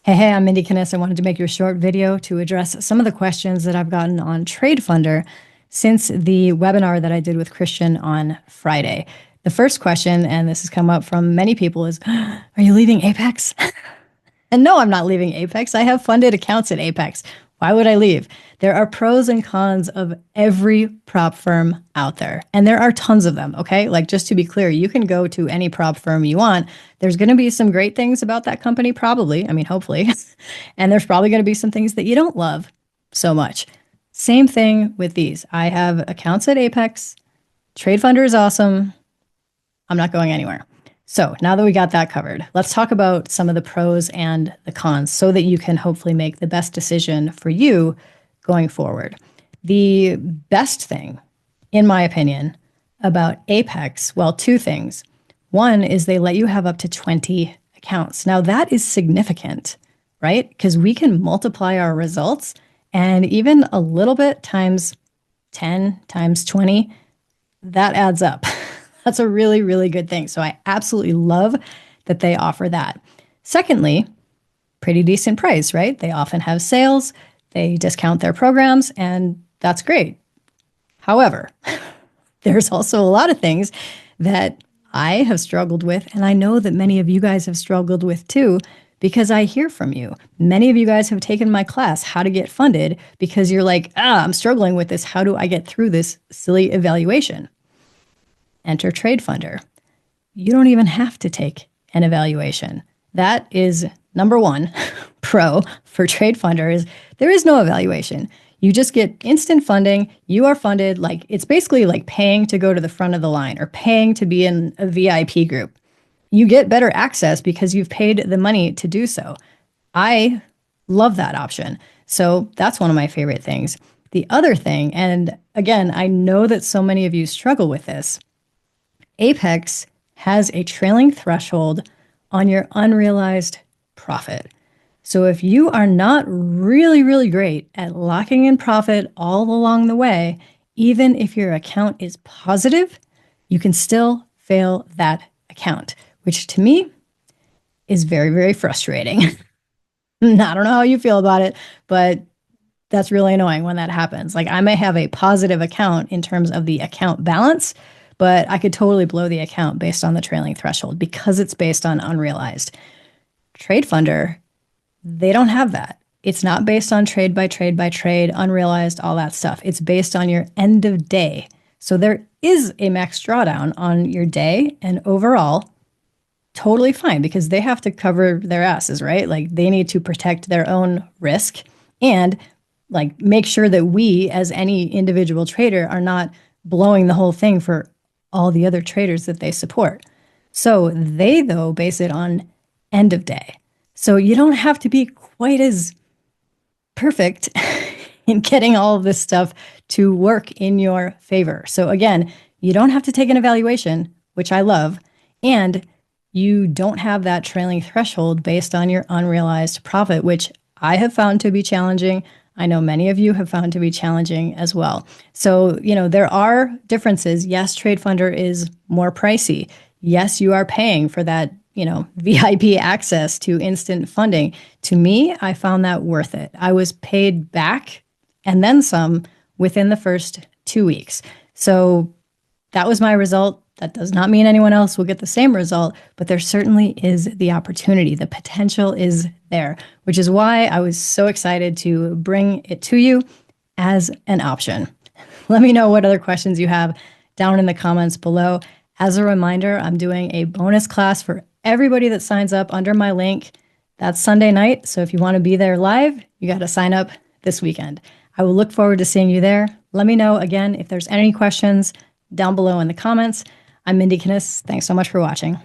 Hey, I'm Mindy Kinnis. I wanted to make you a short video to address some of the questions that I've gotten on TradeFundrr since the webinar that I did with Christian on Friday. The first question, and this has come up from many people, is, are you leaving Apex? And no, I'm not leaving Apex. I have funded accounts at Apex. Why would I leave? There are pros and cons of every prop firm out there, and there are tons of them, okay? Like, just to be clear, you can go to any prop firm you want. There's going to be some great things about that company, probably. I mean, hopefully. And there's probably going to be some things that you don't love so much. Same thing with these. I have accounts at Apex. TradeFundrr is awesome. I'm not going anywhere. So now that we got that covered, let's talk about some of the pros and the cons so that you can hopefully make the best decision for you going forward. The best thing, in my opinion, about Apex, well, two things. One is they let you have up to 20 accounts. Now that is significant, right? Because we can multiply our results, and even a little bit times 10 times 20, that adds up. That's a really, really good thing. So I absolutely love that they offer that. Secondly, pretty decent price, right? They often have sales, they discount their programs, and that's great. However, there's also a lot of things that I have struggled with, and I know that many of you guys have struggled with too, because I hear from you. Many of you guys have taken my class, How to Get Funded, because you're like, I'm struggling with this. How do I get through this silly evaluation? Enter TradeFundrr. You don't even have to take an evaluation. That is number one pro for TradeFundrr is there is no evaluation. You just get instant funding. You are funded. Like, it's basically like paying to go to the front of the line or paying to be in a VIP group. You get better access because you've paid the money to do so. I love that option. So that's one of my favorite things. The other thing, and again, I know that so many of you struggle with this, Apex has a trailing threshold on your unrealized profit. So if you are not really, really great at locking in profit all along the way, even if your account is positive, you can still fail that account, which to me is very, very frustrating. I don't know how you feel about it, but that's really annoying when that happens. Like, I may have a positive account in terms of the account balance, but I could totally blow the account based on the trailing threshold because it's based on unrealized. TradeFundrr, they don't have that. It's not based on trade by trade by trade, unrealized, all that stuff. It's based on your end of day. So there is a max drawdown on your day, and overall, totally fine because they have to cover their asses, right? Like, they need to protect their own risk and like make sure that we as any individual trader are not blowing the whole thing for all the other traders that they support. So they, though, base it on end of day. So you don't have to be quite as perfect in getting all of this stuff to work in your favor. So again, you don't have to take an evaluation, which I love, and you don't have that trailing threshold based on your unrealized profit, which I have found to be challenging. I know many of you have found to be challenging as well. So, there are differences. Yes, TradeFundrr is more pricey. Yes, you are paying for that, VIP access to instant funding. To me, I found that worth it. I was paid back and then some within the first 2 weeks. So that was my result. That does not mean anyone else will get the same result, but there certainly is the opportunity. The potential is there, which is why I was so excited to bring it to you as an option. Let me know what other questions you have down in the comments below. As a reminder, I'm doing a bonus class for everybody that signs up under my link. That's Sunday night, so if you want to be there live, you got to sign up this weekend. I will look forward to seeing you there. Let me know, again, if there's any questions down below in the comments. I'm Mindy Kinnis. Thanks so much for watching.